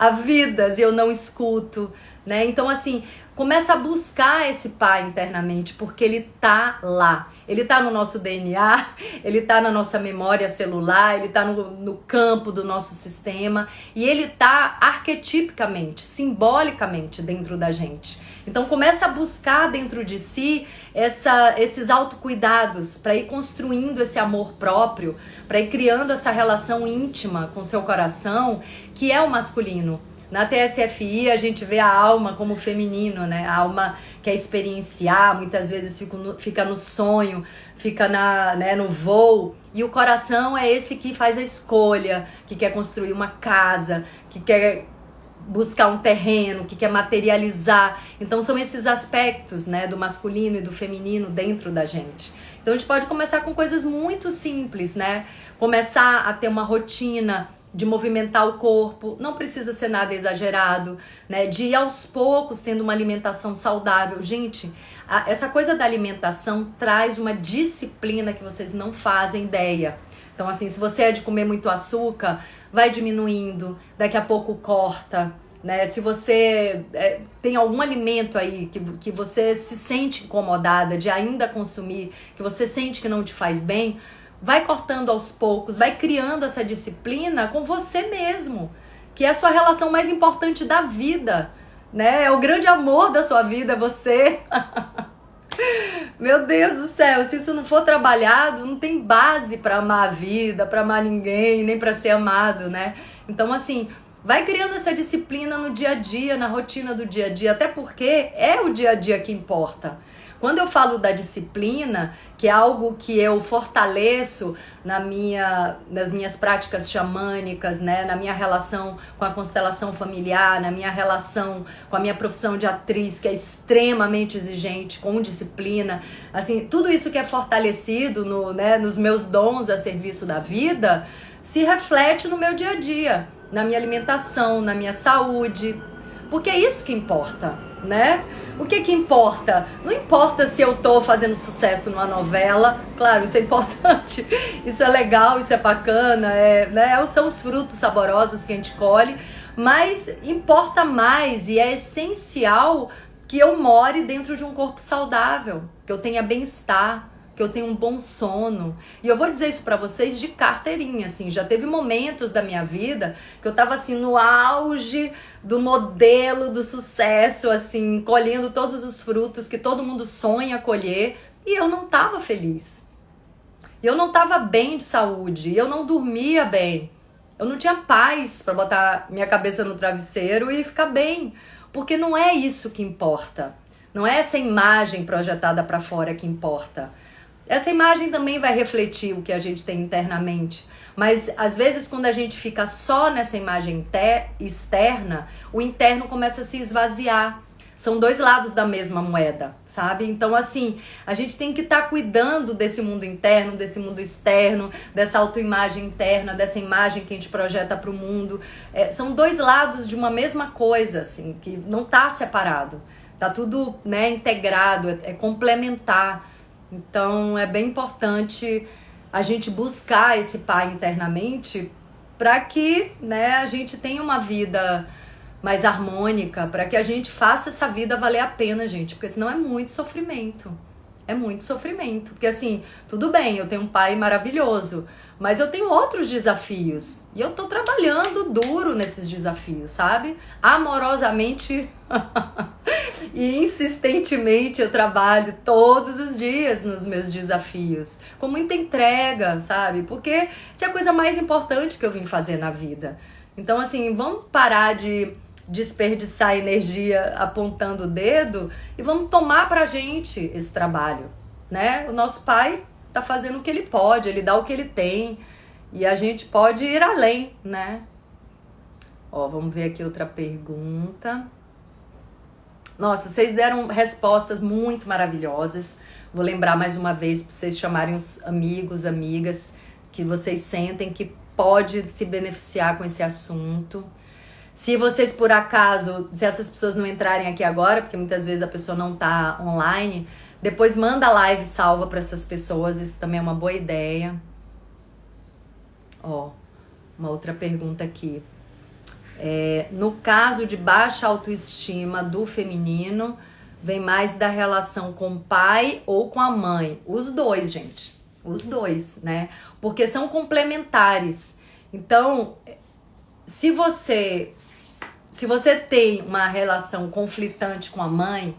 há vidas, e eu não escuto, né? Então, assim, começa a buscar esse pai internamente, porque ele tá lá. Ele tá no nosso DNA, ele tá na nossa memória celular, ele tá no campo do nosso sistema, e ele tá arquetipicamente, simbolicamente dentro da gente. Então começa a buscar dentro de si esses autocuidados para ir construindo esse amor próprio, para ir criando essa relação íntima com seu coração, que é o masculino. Na TSFI a gente vê a alma como feminino, né? A alma quer experienciar, muitas vezes fica no sonho, fica no voo. E o coração é esse que faz a escolha, que quer construir uma casa, que quer buscar um terreno, que quer materializar. Então são esses aspectos, né, do masculino e do feminino dentro da gente. Então a gente pode começar com coisas muito simples, né? Começar a ter uma rotina de movimentar o corpo, não precisa ser nada exagerado, né? De ir aos poucos tendo uma alimentação saudável. Gente, essa coisa da alimentação traz uma disciplina que vocês não fazem ideia. Então assim, se você é de comer muito açúcar, vai diminuindo, daqui a pouco corta, né? Se você tem algum alimento aí que você se sente incomodada de ainda consumir, que você sente que não te faz bem, vai cortando aos poucos, vai criando essa disciplina com você mesmo, que é a sua relação mais importante da vida, né? É o grande amor da sua vida, é você. Meu Deus do céu, se isso não for trabalhado, não tem base para amar a vida, para amar ninguém, nem para ser amado, né? Então, assim, vai criando essa disciplina no dia a dia, na rotina do dia a dia, até porque é o dia a dia que importa. Quando eu falo da disciplina, que é algo que eu fortaleço nas minhas práticas xamânicas, né? Na minha relação com a constelação familiar, na minha relação com a minha profissão de atriz, que é extremamente exigente, com disciplina, assim, tudo isso que é fortalecido nos meus dons a serviço da vida, se reflete no meu dia a dia, na minha alimentação, na minha saúde, porque é isso que importa, né? O que importa? Não importa se eu tô fazendo sucesso numa novela, claro, isso é importante, isso é legal, isso é bacana, né? São os frutos saborosos que a gente colhe, mas importa mais e é essencial que eu more dentro de um corpo saudável, que eu tenha bem-estar, que eu tenha um bom sono. E eu vou dizer isso pra vocês de carteirinha, assim, já teve momentos da minha vida que eu tava assim no auge do modelo do sucesso, assim, colhendo todos os frutos que todo mundo sonha colher, e eu não tava feliz. Eu não tava bem de saúde, eu não dormia bem. Eu não tinha paz pra botar minha cabeça no travesseiro e ficar bem, porque não é isso que importa. Não é essa imagem projetada pra fora que importa. Essa imagem também vai refletir o que a gente tem internamente, mas às vezes quando a gente fica só nessa imagem externa, o interno começa a se esvaziar. São dois lados da mesma moeda, sabe? Então assim, a gente tem que estar cuidando desse mundo interno, desse mundo externo, dessa autoimagem interna, dessa imagem que a gente projeta para o mundo. São dois lados de uma mesma coisa, assim, que não está separado. Tá tudo, né, integrado, é complementar. Então é bem importante a gente buscar esse pai internamente para que, né, a gente tenha uma vida mais harmônica, para que a gente faça essa vida valer a pena, gente, porque senão é muito sofrimento. É muito sofrimento, porque assim, tudo bem, eu tenho um pai maravilhoso, mas eu tenho outros desafios e eu tô trabalhando duro nesses desafios, sabe? Amorosamente e insistentemente eu trabalho todos os dias nos meus desafios, com muita entrega, sabe? Porque isso é a coisa mais importante que eu vim fazer na vida. Então assim, vamos parar de desperdiçar energia apontando o dedo e vamos tomar pra gente esse trabalho, né? O nosso pai tá fazendo o que ele pode, ele dá o que ele tem e a gente pode ir além, né? Ó, vamos ver aqui outra pergunta. Nossa, vocês deram respostas muito maravilhosas. Vou lembrar mais uma vez para vocês chamarem os amigos, amigas que vocês sentem que pode se beneficiar com esse assunto. Se vocês, por acaso, se essas pessoas não entrarem aqui agora, porque muitas vezes a pessoa não tá online, depois manda a live salva para essas pessoas, isso também é uma boa ideia. Ó, uma outra pergunta aqui. No caso de baixa autoestima do feminino, vem mais da relação com o pai ou com a mãe? Os dois, gente. Os dois, né? Porque são complementares. Então, se você tem uma relação conflitante com a mãe,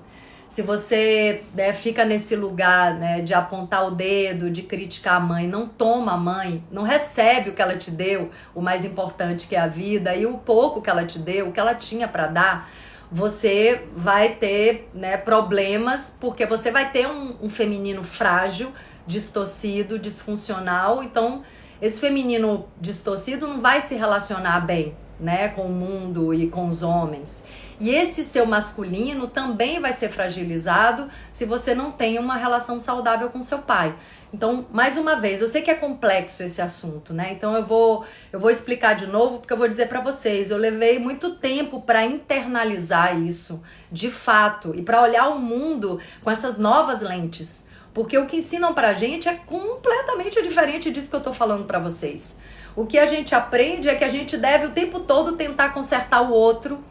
se você, né, fica nesse lugar, né, de apontar o dedo, de criticar a mãe, não toma a mãe, não recebe o que ela te deu, o mais importante que é a vida, e o pouco que ela te deu, o que ela tinha para dar, você vai ter, né, problemas, porque você vai ter um feminino frágil, distorcido, disfuncional. Então esse feminino distorcido não vai se relacionar bem, né, com o mundo e com os homens. E esse seu masculino também vai ser fragilizado se você não tem uma relação saudável com seu pai. Então, mais uma vez, eu sei que é complexo esse assunto, né? Então eu vou explicar de novo, porque eu vou dizer para vocês, eu levei muito tempo para internalizar isso, de fato, e para olhar o mundo com essas novas lentes. Porque o que ensinam pra gente é completamente diferente disso que eu tô falando pra vocês. O que a gente aprende é que a gente deve o tempo todo tentar consertar o outro,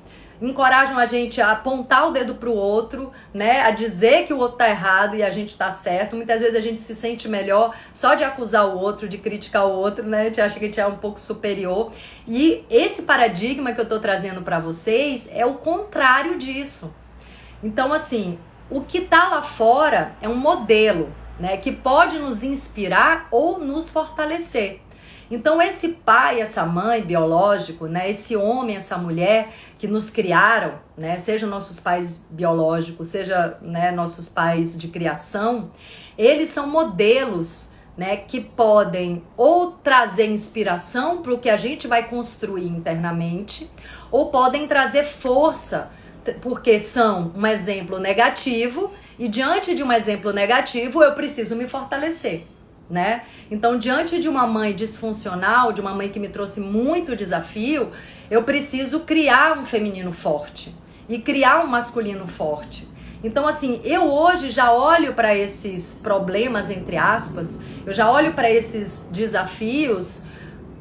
encorajam a gente a apontar o dedo pro outro, né, a dizer que o outro tá errado e a gente tá certo. Muitas vezes a gente se sente melhor só de acusar o outro, de criticar o outro, né, a gente acha que a gente é um pouco superior. E esse paradigma que eu tô trazendo pra vocês é o contrário disso. Então, assim, o que tá lá fora é um modelo, né, que pode nos inspirar ou nos fortalecer. Então esse pai, essa mãe biológico, né, esse homem, essa mulher que nos criaram, né, seja nossos pais biológicos, seja, né, nossos pais de criação, eles são modelos, né, que podem ou trazer inspiração para o que a gente vai construir internamente, ou podem trazer força, porque são um exemplo negativo, e diante de um exemplo negativo eu preciso me fortalecer, né? Então, diante de uma mãe disfuncional, de uma mãe que me trouxe muito desafio, eu preciso criar um feminino forte e criar um masculino forte. Então, assim, eu hoje já olho para esses problemas, entre aspas, eu já olho para esses desafios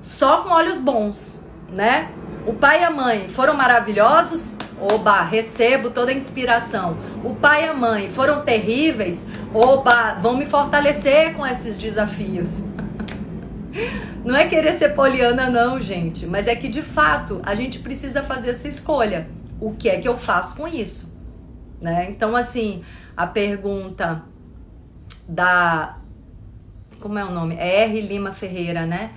só com olhos bons, né? O pai e a mãe foram maravilhosos? Oba, recebo toda a inspiração. O pai e a mãe foram terríveis? Oba, vão me fortalecer com esses desafios. Não é querer ser poliana não, gente, mas é que de fato a gente precisa fazer essa escolha. O que é que eu faço com isso? Né? Então, assim, a pergunta da... Como é o nome? É R. Lima Ferreira, né?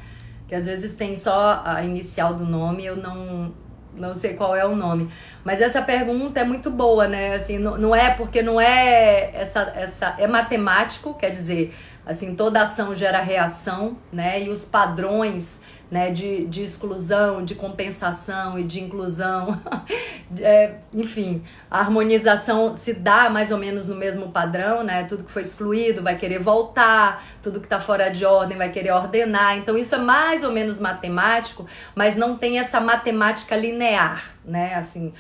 Que às vezes tem só a inicial do nome, eu não sei qual é o nome. Mas essa pergunta é muito boa, né? Assim, não é porque não é é matemático, quer dizer, assim, toda ação gera reação, né? E os padrões, né, de exclusão, de compensação e de inclusão, enfim, a harmonização se dá mais ou menos no mesmo padrão, né? Tudo que foi excluído vai querer voltar, tudo que está fora de ordem vai querer ordenar. Então isso é mais ou menos matemático, mas não tem essa matemática linear, né? Assim,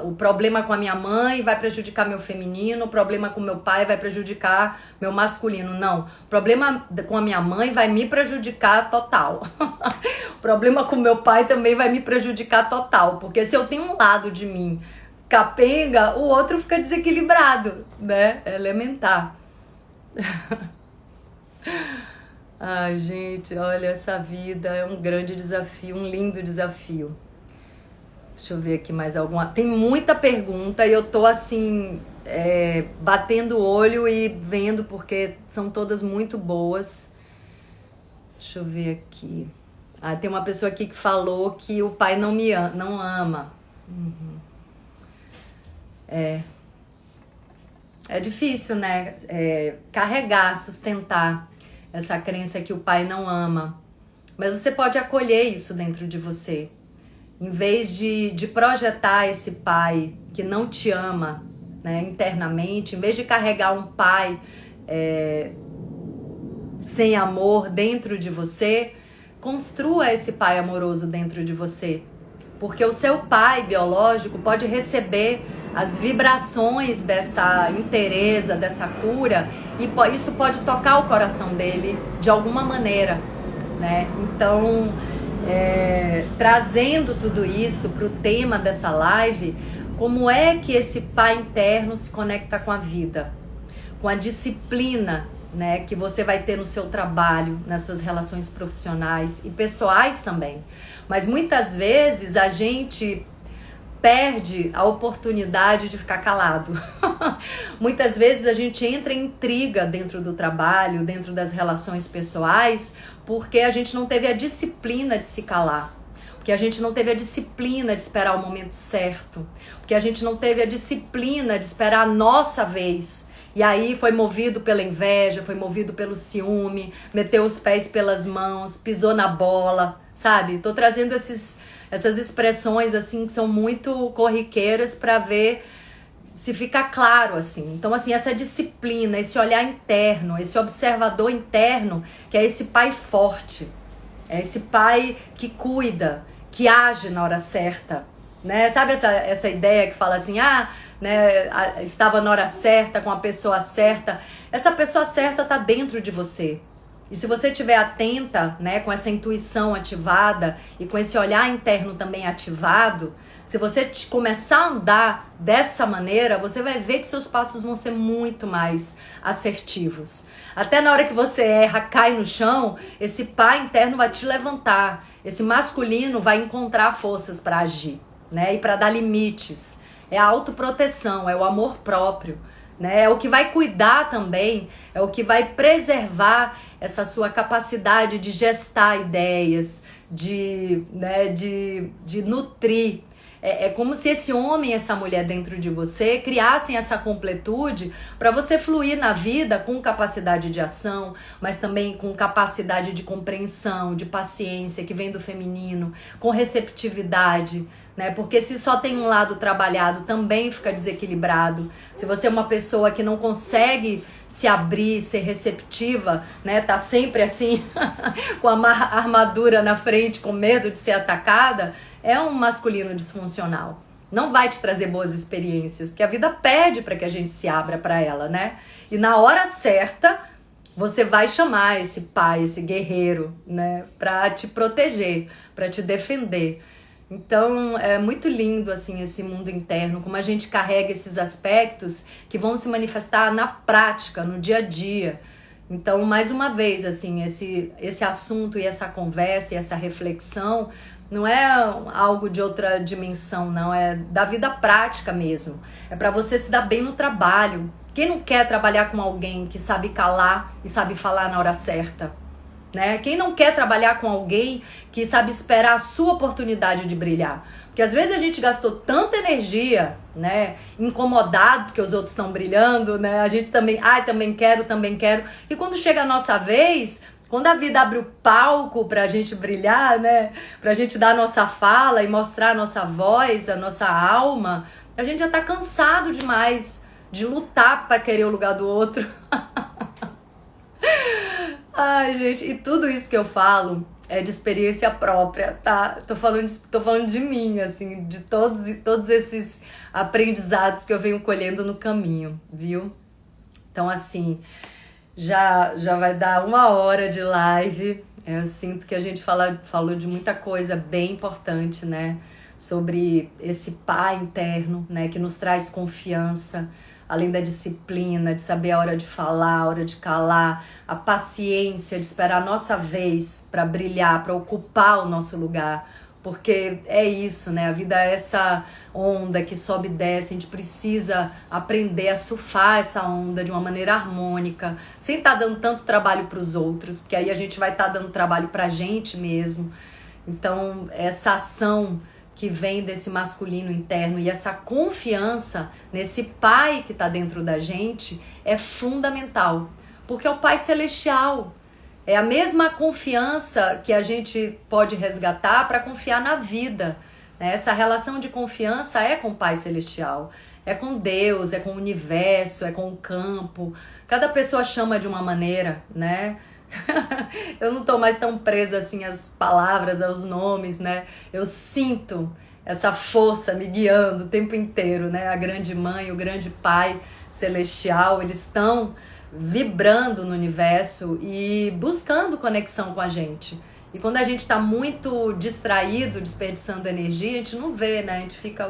o problema com a minha mãe vai prejudicar meu feminino, o problema com meu pai vai prejudicar meu masculino. Não, o problema com a minha mãe vai me prejudicar total. O problema com meu pai também vai me prejudicar total, porque se eu tenho um lado de mim capenga, o outro fica desequilibrado, né? É elementar. Ai, gente, olha, essa vida é um grande desafio, um lindo desafio. Deixa eu ver aqui mais alguma. Tem muita pergunta e eu tô assim, batendo o olho e vendo, porque são todas muito boas. Deixa eu ver aqui. Tem uma pessoa aqui que falou que o pai não ama. Uhum. É difícil, né? Carregar, sustentar essa crença que o pai não ama. Mas você pode acolher isso dentro de você. Em vez de projetar esse pai que não te ama, né, internamente, em vez de carregar um pai sem amor dentro de você, construa esse pai amoroso dentro de você. Porque o seu pai biológico pode receber as vibrações dessa inteireza, dessa cura, e isso pode tocar o coração dele de alguma maneira, né? Então, trazendo tudo isso para o tema dessa live, como é que esse pai interno se conecta com a vida, com a disciplina, né, que você vai ter no seu trabalho, nas suas relações profissionais e pessoais também. Mas muitas vezes a gente perde a oportunidade de ficar calado. Muitas vezes a gente entra em intriga dentro do trabalho, dentro das relações pessoais, porque a gente não teve a disciplina de se calar. Porque a gente não teve a disciplina de esperar o momento certo. Porque a gente não teve a disciplina de esperar a nossa vez. E aí foi movido pela inveja, foi movido pelo ciúme, meteu os pés pelas mãos, pisou na bola, sabe? Tô trazendo essas expressões assim que são muito corriqueiras para ver se fica claro assim. Então assim, essa disciplina, esse olhar interno, esse observador interno, que é esse pai forte, é esse pai que cuida, que age na hora certa, né? Sabe essa ideia que fala assim, né, estava na hora certa, com a pessoa certa. Essa pessoa certa tá dentro de você. E se você estiver atenta, né, com essa intuição ativada e com esse olhar interno também ativado, se você começar a andar dessa maneira, você vai ver que seus passos vão ser muito mais assertivos. Até na hora que você erra, cai no chão, esse pai interno vai te levantar. Esse masculino vai encontrar forças para agir, né, e para dar limites. É a autoproteção, é o amor próprio, né? É o que vai cuidar também, é o que vai preservar essa sua capacidade de gestar ideias, de nutrir. É como se esse homem e essa mulher dentro de você criassem essa completude para você fluir na vida com capacidade de ação, mas também com capacidade de compreensão, de paciência, que vem do feminino, com receptividade, né? Porque se só tem um lado trabalhado, também fica desequilibrado. Se você é uma pessoa que não consegue se abrir, ser receptiva, né? Tá sempre assim, com a armadura na frente, com medo de ser atacada, é um masculino disfuncional. Não vai te trazer boas experiências, porque a vida pede para que a gente se abra para ela, né? E na hora certa, você vai chamar esse pai, esse guerreiro, né? Para te proteger, para te defender. Então é muito lindo assim esse mundo interno, como a gente carrega esses aspectos que vão se manifestar na prática, no dia a dia. Então, mais uma vez, assim, esse assunto e essa conversa e essa reflexão não é algo de outra dimensão, não, é da vida prática mesmo. É para você se dar bem no trabalho. Quem não quer trabalhar com alguém que sabe calar e sabe falar na hora certa? Né? Quem não quer trabalhar com alguém que sabe esperar a sua oportunidade de brilhar? Porque às vezes a gente gastou tanta energia, né, incomodado porque os outros estão brilhando, né? A gente também, também quero. E quando chega a nossa vez, quando a vida abre o palco pra gente brilhar, né, pra gente dar a nossa fala e mostrar a nossa voz, a nossa alma, a gente já tá cansado demais de lutar pra querer o lugar do outro. Ai, gente, e tudo isso que eu falo é de experiência própria, tá? Tô falando de mim, assim, de todos esses aprendizados que eu venho colhendo no caminho, viu? Então, assim, já vai dar 1 hora de live. Eu sinto que a gente falou de muita coisa bem importante, né? Sobre esse pai interno, né? Que nos traz confiança, além da disciplina, de saber a hora de falar, a hora de calar, a paciência de esperar a nossa vez para brilhar, para ocupar o nosso lugar. Porque é isso, né? A vida é essa onda que sobe e desce, a gente precisa aprender a surfar essa onda de uma maneira harmônica, sem estar dando tanto trabalho para os outros, porque aí a gente vai estar dando trabalho para a gente mesmo. Então, essa ação que vem desse masculino interno e essa confiança nesse pai que está dentro da gente é fundamental, porque é o pai celestial. É a mesma confiança que a gente pode resgatar para confiar na vida, né? Essa relação de confiança é com o pai celestial, é com Deus, é com o universo, é com o campo. Cada pessoa chama de uma maneira, né? Eu não tô mais tão presa assim às palavras, aos nomes, né? Eu sinto essa força me guiando o tempo inteiro, né? A grande mãe, o grande pai celestial, eles estão vibrando no universo e buscando conexão com a gente. E quando a gente tá muito distraído, desperdiçando energia, a gente não vê, né? A gente fica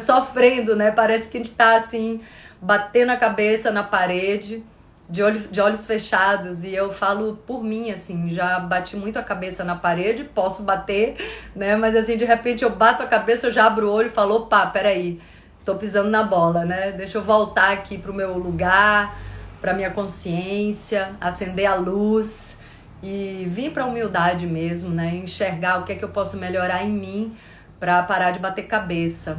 sofrendo, né? Parece que a gente tá assim, batendo a cabeça na parede, de olhos fechados, e eu falo por mim, assim, já bati muito a cabeça na parede, posso bater, né, mas assim, de repente eu bato a cabeça, eu já abro o olho e falo, opa, peraí, tô pisando na bola, né, deixa eu voltar aqui pro meu lugar, pra minha consciência, acender a luz e vir pra humildade mesmo, né, enxergar o que é que eu posso melhorar em mim pra parar de bater cabeça.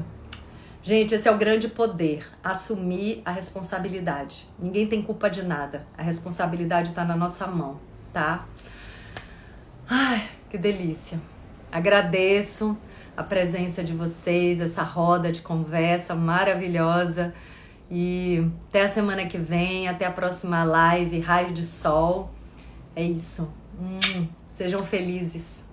Gente, esse é o grande poder, assumir a responsabilidade. Ninguém tem culpa de nada, a responsabilidade está na nossa mão, tá? Ai, que delícia. Agradeço a presença de vocês, essa roda de conversa maravilhosa. E até a semana que vem, até a próxima live, Raio de Sol. É isso. Sejam felizes.